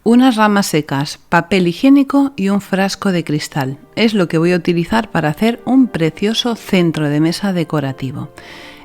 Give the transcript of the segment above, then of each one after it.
Unas ramas secas, papel higiénico y un frasco de cristal. Es lo que voy a utilizar para hacer un precioso centro de mesa decorativo.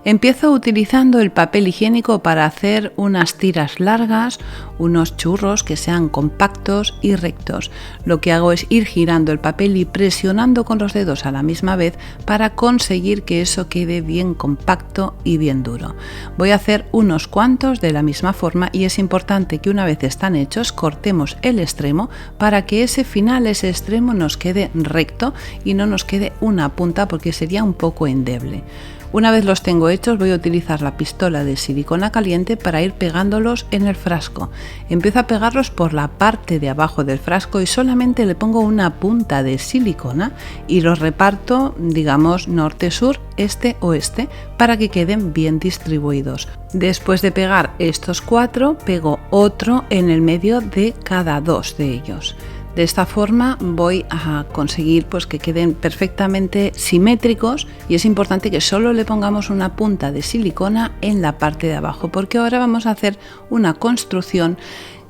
Empiezo utilizando el papel higiénico para hacer unas tiras largas, unos churros que sean compactos y rectos. Lo que hago es ir girando el papel y presionando con los dedos a la misma vez para conseguir que eso quede bien compacto y bien duro. Voy a hacer unos cuantos de la misma forma y es importante que una vez están hechos cortemos el extremo para que ese extremo nos quede recto y no nos quede una punta porque sería un poco endeble. Una vez los tengo hechos voy a utilizar la pistola de silicona caliente para ir pegándolos en el frasco. Empiezo a pegarlos por la parte de abajo del frasco y solamente le pongo una punta de silicona y los reparto, digamos, norte-sur, este-oeste, para que queden bien distribuidos. Después de pegar estos 4, pego otro en el medio de cada 2 de ellos. De esta forma voy a conseguir que queden perfectamente simétricos y es importante que solo le pongamos una punta de silicona en la parte de abajo porque ahora vamos a hacer una construcción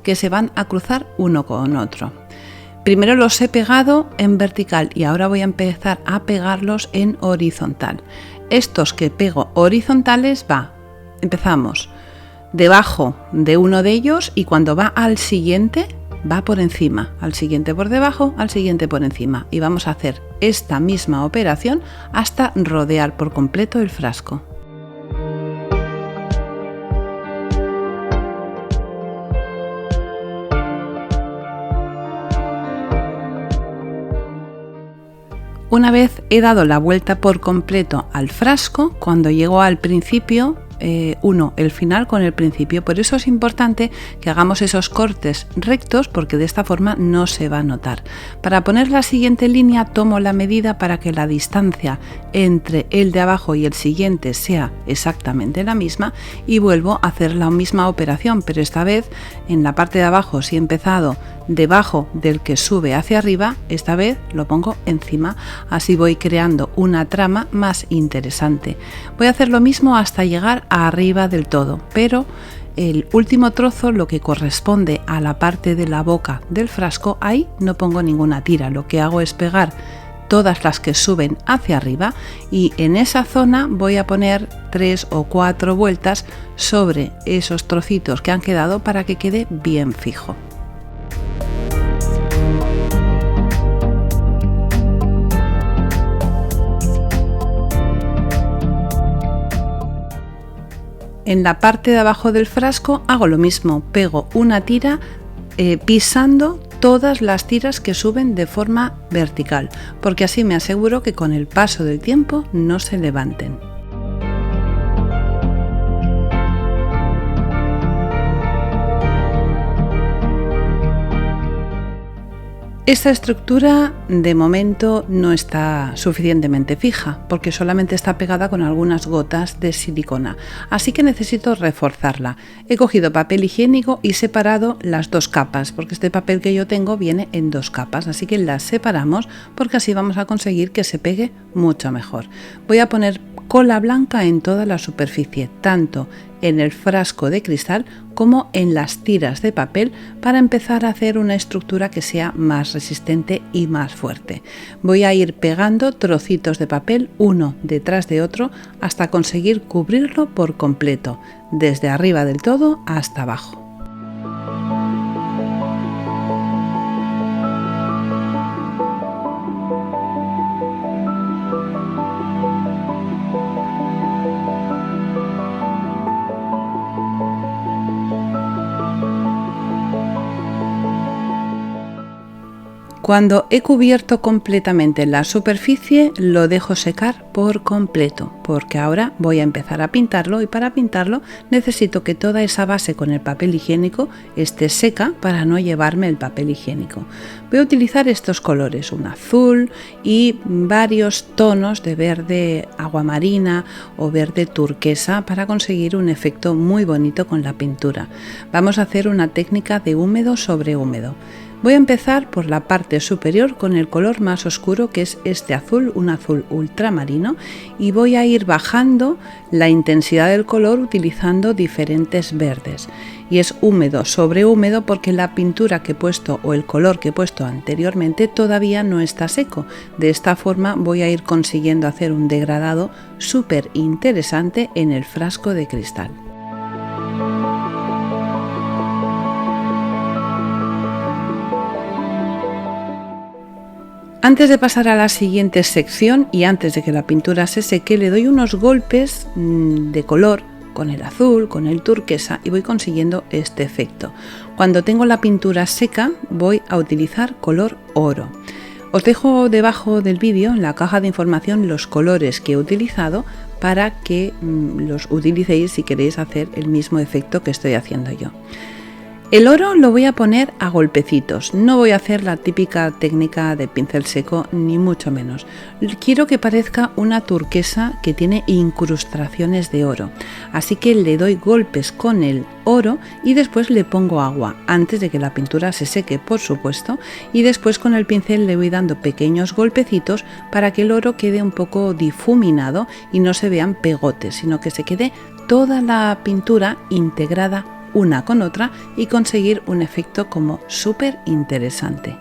que se van a cruzar uno con otro. Primero los he pegado en vertical y ahora voy a empezar a pegarlos en horizontal. Estos que pego horizontales empezamos debajo de uno de ellos y cuando va al siguiente va por encima, al siguiente por debajo, al siguiente por encima y vamos a hacer esta misma operación hasta rodear por completo el frasco. Una vez he dado la vuelta por completo al frasco, cuando llego al principio, uno el final con el principio. Por eso es importante que hagamos esos cortes rectos porque de esta forma no se va a notar. Para poner la siguiente línea tomo la medida para que la distancia entre el de abajo y el siguiente sea exactamente la misma y vuelvo a hacer la misma operación, pero esta vez en la parte de abajo si he empezado debajo del que sube hacia arriba, esta vez lo pongo encima, así voy creando una trama más interesante. Voy a hacer lo mismo hasta llegar arriba del todo, pero el último trozo, lo que corresponde a la parte de la boca del frasco, ahí no pongo ninguna tira, lo que hago es pegar todas las que suben hacia arriba y en esa zona voy a poner 3 o 4 vueltas sobre esos trocitos que han quedado para que quede bien fijo. En la parte de abajo del frasco hago lo mismo, pego una tira pisando todas las tiras que suben de forma vertical, porque así me aseguro que con el paso del tiempo no se levanten. Esta estructura de momento no está suficientemente fija porque solamente está pegada con algunas gotas de silicona, así que necesito reforzarla. He cogido papel higiénico y separado las 2 capas porque este papel que yo tengo viene en 2 capas, así que las separamos porque así vamos a conseguir que se pegue mucho mejor. Voy a poner cola blanca en toda la superficie, tanto en el frasco de cristal como en las tiras de papel para empezar a hacer una estructura que sea más resistente y más fuerte. Voy a ir pegando trocitos de papel uno detrás de otro hasta conseguir cubrirlo por completo, desde arriba del todo hasta abajo. Cuando he cubierto completamente la superficie lo dejo secar por completo porque ahora voy a empezar a pintarlo y para pintarlo necesito que toda esa base con el papel higiénico esté seca para no llevarme el papel higiénico. Voy a utilizar estos colores, un azul y varios tonos de verde aguamarina o verde turquesa para conseguir un efecto muy bonito con la pintura. Vamos a hacer una técnica de húmedo sobre húmedo. Voy a empezar por la parte superior con el color más oscuro que es este azul, un azul ultramarino, y voy a ir bajando la intensidad del color utilizando diferentes verdes. y es húmedo sobre húmedo porque la pintura que he puesto o el color que he puesto anteriormente todavía no está seco. De esta forma voy a ir consiguiendo hacer un degradado súper interesante en el frasco de cristal. Antes de pasar a la siguiente sección y antes de que la pintura se seque, le doy unos golpes de color con el azul, con el turquesa y voy consiguiendo este efecto. Cuando tengo la pintura seca voy a utilizar color oro. Os dejo debajo del vídeo en la caja de información los colores que he utilizado para que los utilicéis si queréis hacer el mismo efecto que estoy haciendo yo. El oro lo voy a poner a golpecitos, no voy a hacer la típica técnica de pincel seco ni mucho menos. Quiero que parezca una turquesa que tiene incrustaciones de oro, así que le doy golpes con el oro y después le pongo agua, antes de que la pintura se seque por supuesto, y después con el pincel le voy dando pequeños golpecitos para que el oro quede un poco difuminado y no se vean pegotes, sino que se quede toda la pintura integrada una con otra y conseguir un efecto como súper interesante.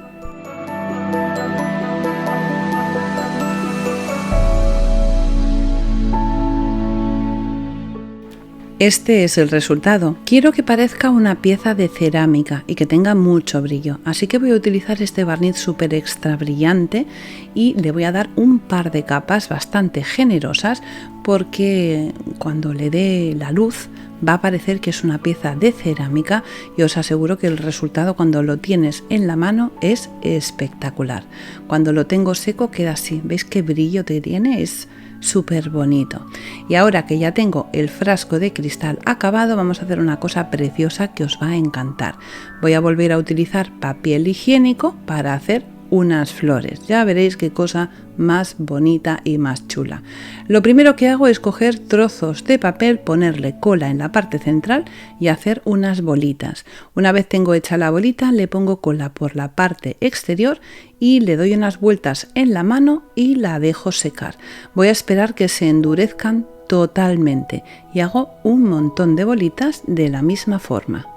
Este es el resultado. Quiero que parezca una pieza de cerámica y que tenga mucho brillo, así que voy a utilizar este barniz súper extra brillante y le voy a dar un par de capas bastante generosas porque cuando le dé la luz va a parecer que es una pieza de cerámica y os aseguro que el resultado cuando lo tienes en la mano es espectacular. Cuando lo tengo seco queda así, ¿veis qué brillo te tiene? Es súper bonito. Y ahora que ya tengo el frasco de cristal acabado, vamos a hacer una cosa preciosa que os va a encantar. Voy a volver a utilizar papel higiénico para hacer unas flores. Ya veréis qué cosa más bonita y más chula. Lo primero que hago es coger trozos de papel, ponerle cola en la parte central y hacer unas bolitas. Una vez tengo hecha la bolita, le pongo cola por la parte exterior y le doy unas vueltas en la mano y la dejo secar. Voy a esperar que se endurezcan totalmente y hago un montón de bolitas de la misma forma.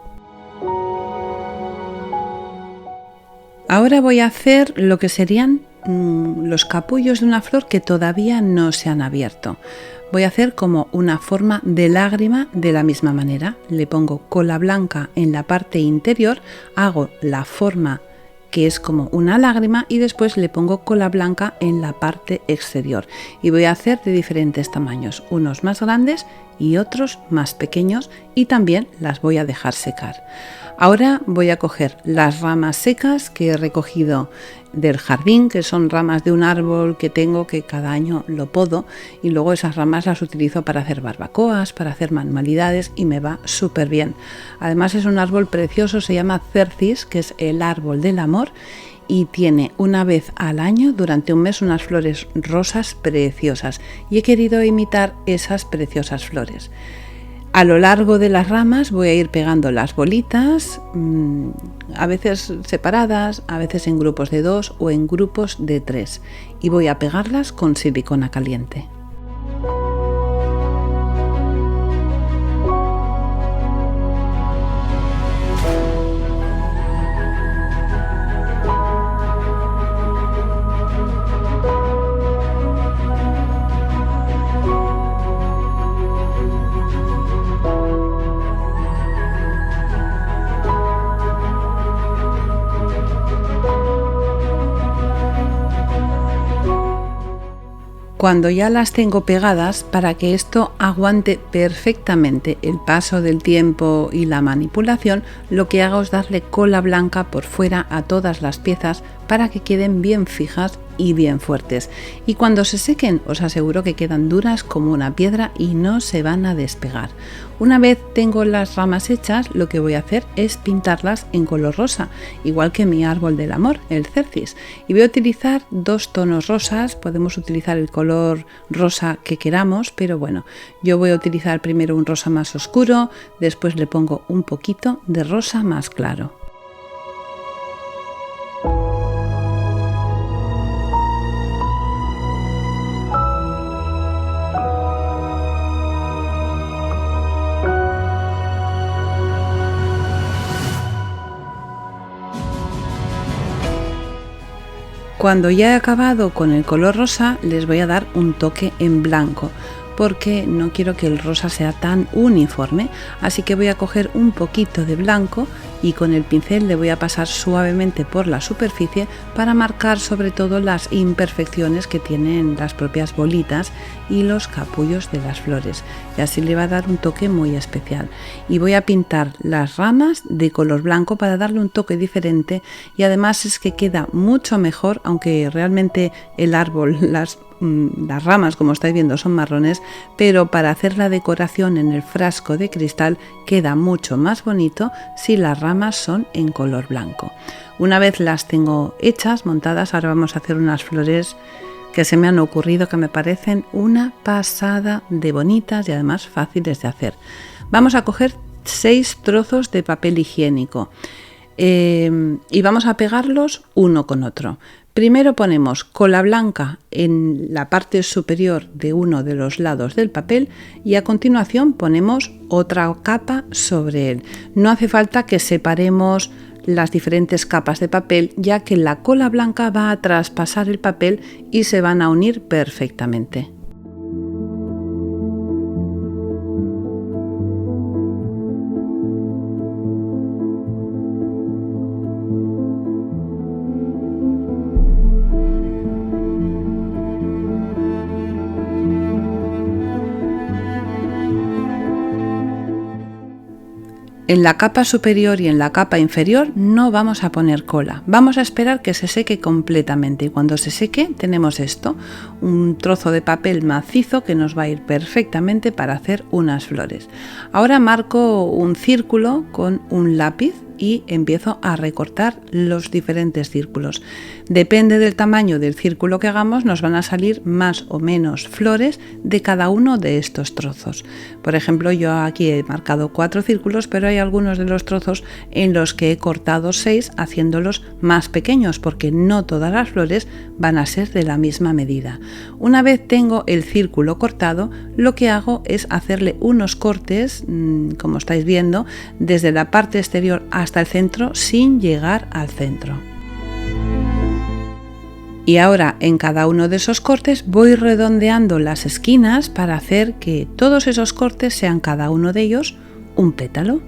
Ahora voy a hacer lo que serían los capullos de una flor que todavía no se han abierto. Voy a hacer como una forma de lágrima de la misma manera. Le pongo cola blanca en la parte interior, hago la forma que es como una lágrima y después le pongo cola blanca en la parte exterior. Y voy a hacer de diferentes tamaños, unos más grandes y otros más pequeños y también las voy a dejar secar. Ahora voy a coger las ramas secas que he recogido del jardín, que son ramas de un árbol que tengo que cada año lo podo y luego esas ramas las utilizo para hacer barbacoas, para hacer manualidades y me va súper bien. Además es un árbol precioso, se llama cercis, que es el árbol del amor y tiene una vez al año durante un mes unas flores rosas preciosas y he querido imitar esas preciosas flores. A lo largo de las ramas voy a ir pegando las bolitas, a veces separadas, a veces en grupos de 2 o en grupos de 3 y voy a pegarlas con silicona caliente. Cuando ya las tengo pegadas, para que esto aguante perfectamente el paso del tiempo y la manipulación, lo que hago es darle cola blanca por fuera a todas las piezas para que queden bien fijas y bien fuertes. Y cuando se sequen, os aseguro que quedan duras como una piedra y no se van a despegar. Una vez tengo las ramas hechas, lo que voy a hacer es pintarlas en color rosa, igual que mi árbol del amor, el cercis. Y voy a utilizar 2 tonos rosas, podemos utilizar el color rosa que queramos, pero bueno, yo voy a utilizar primero un rosa más oscuro, después le pongo un poquito de rosa más claro. Cuando ya he acabado con el color rosa, les voy a dar un toque en blanco, porque no quiero que el rosa sea tan uniforme, así que voy a coger un poquito de blanco y con el pincel le voy a pasar suavemente por la superficie para marcar sobre todo las imperfecciones que tienen las propias bolitas y los capullos de las flores, y así le va a dar un toque muy especial. Y voy a pintar las ramas de color blanco para darle un toque diferente, y además es que queda mucho mejor, aunque realmente el árbol, las ramas, como estáis viendo, son marrones, pero para hacer la decoración en el frasco de cristal queda mucho más bonito si las ramas son en color blanco. Una vez las tengo hechas, montadas, ahora vamos a hacer unas flores que se me han ocurrido que me parecen una pasada de bonitas y además fáciles de hacer. Vamos a coger 6 trozos de papel higiénico y vamos a pegarlos uno con otro. Primero ponemos cola blanca en la parte superior de uno de los lados del papel y a continuación ponemos otra capa sobre él. No hace falta que separemos las diferentes capas de papel, ya que la cola blanca va a traspasar el papel y se van a unir perfectamente. En la capa superior y en la capa inferior no vamos a poner cola, vamos a esperar que se seque completamente, y cuando se seque tenemos esto, un trozo de papel macizo que nos va a ir perfectamente para hacer unas flores. Ahora marco un círculo con un lápiz y empiezo a recortar los diferentes círculos. Depende del tamaño del círculo que hagamos, nos van a salir más o menos flores de cada uno de estos trozos. Por ejemplo, yo aquí he marcado 4 círculos, pero hay algunos de los trozos en los que he cortado 6, haciéndolos más pequeños, porque no todas las flores van a ser de la misma medida. Una vez tengo el círculo cortado, lo que hago es hacerle unos cortes, como estáis viendo, desde la parte exterior hasta el centro sin llegar al centro. Y ahora en cada uno de esos cortes voy redondeando las esquinas para hacer que todos esos cortes sean cada uno de ellos un pétalo.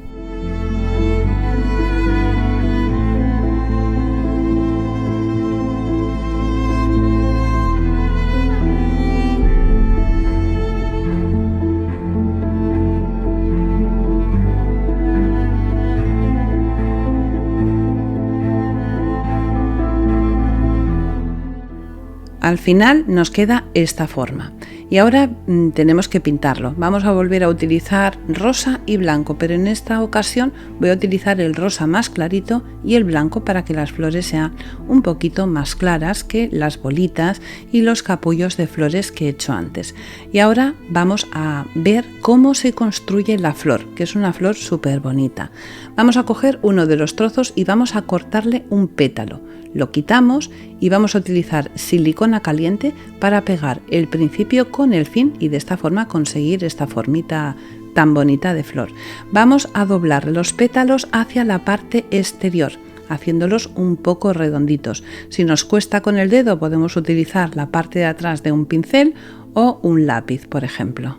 Al final nos queda esta forma y ahora tenemos que pintarlo. Vamos a volver a utilizar rosa y blanco, pero en esta ocasión voy a utilizar el rosa más clarito y el blanco para que las flores sean un poquito más claras que las bolitas y los capullos de flores que he hecho antes. Y ahora vamos a ver cómo se construye la flor, que es una flor súper bonita. Vamos a coger uno de los trozos y vamos a cortarle un pétalo. Lo quitamos y vamos a utilizar silicona caliente para pegar el principio con el fin y de esta forma conseguir esta formita tan bonita de flor. Vamos a doblar los pétalos hacia la parte exterior, haciéndolos un poco redonditos. Si nos cuesta con el dedo, podemos utilizar la parte de atrás de un pincel o un lápiz, por ejemplo.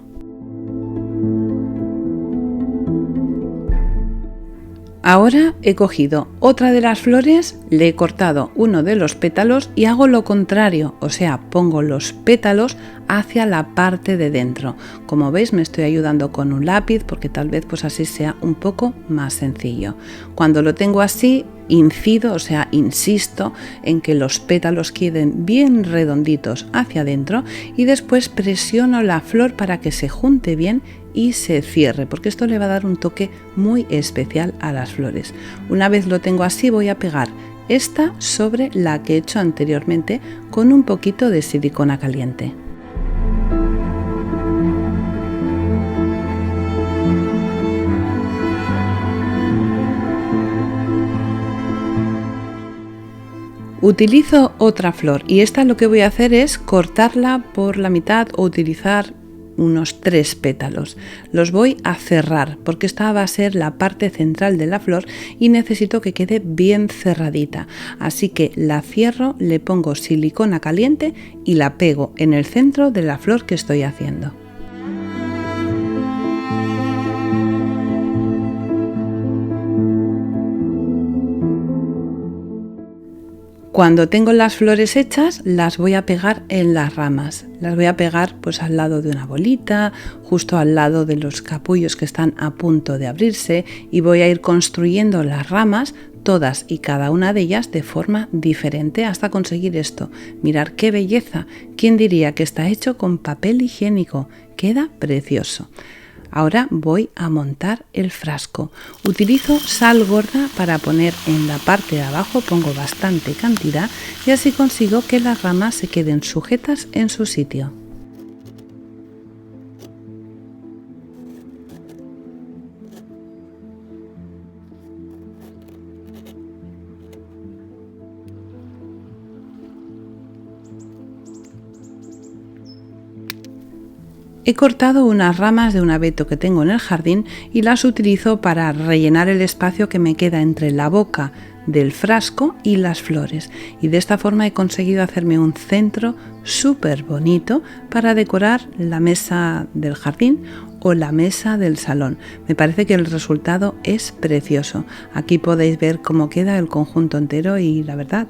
Ahora he cogido otra de las flores, le he cortado uno de los pétalos y hago lo contrario, o sea, pongo los pétalos hacia la parte de dentro. Como veis, me estoy ayudando con un lápiz porque tal vez pues así sea un poco más sencillo. Cuando lo tengo así, incido, o sea, insisto en que los pétalos queden bien redonditos hacia adentro y después presiono la flor para que se junte bien y se cierre, porque esto le va a dar un toque muy especial a las flores. Una vez lo tengo así, voy a pegar esta sobre la que he hecho anteriormente con un poquito de silicona caliente. Utilizo otra flor y esta lo que voy a hacer es cortarla por la mitad o utilizar unos 3 pétalos. Los voy a cerrar porque esta va a ser la parte central de la flor y necesito que quede bien cerradita. Así que la cierro, le pongo silicona caliente y la pego en el centro de la flor que estoy haciendo. Cuando tengo las flores hechas, las voy a pegar en las ramas. Las voy a pegar pues al lado de una bolita, justo al lado de los capullos que están a punto de abrirse, y voy a ir construyendo las ramas, todas y cada una de ellas de forma diferente hasta conseguir esto. Mirad qué belleza. ¿Quién diría que está hecho con papel higiénico? Queda precioso. Ahora voy a montar el frasco. Utilizo sal gorda para poner en la parte de abajo, pongo bastante cantidad y así consigo que las ramas se queden sujetas en su sitio. He cortado unas ramas de un abeto que tengo en el jardín y las utilizo para rellenar el espacio que me queda entre la boca del frasco y las flores, y de esta forma he conseguido hacerme un centro súper bonito para decorar la mesa del jardín o la mesa del salón. Me parece que el resultado es precioso. Aquí podéis ver cómo queda el conjunto entero y la verdad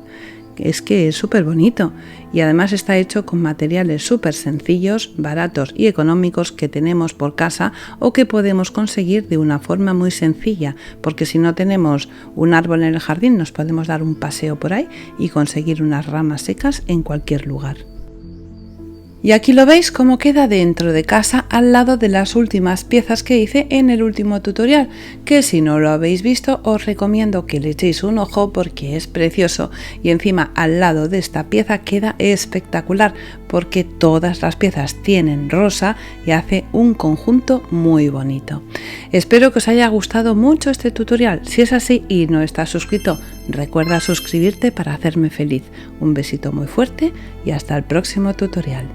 es que es súper bonito, y además está hecho con materiales súper sencillos, baratos y económicos que tenemos por casa o que podemos conseguir de una forma muy sencilla, porque si no tenemos un árbol en el jardín nos podemos dar un paseo por ahí y conseguir unas ramas secas en cualquier lugar. Y aquí lo veis cómo queda dentro de casa al lado de las últimas piezas que hice en el último tutorial, que si no lo habéis visto os recomiendo que le echéis un ojo porque es precioso, y encima al lado de esta pieza queda espectacular porque todas las piezas tienen rosa y hace un conjunto muy bonito. Espero que os haya gustado mucho este tutorial. Si es así y no estás suscrito, recuerda suscribirte para hacerme feliz. Un besito muy fuerte y hasta el próximo tutorial.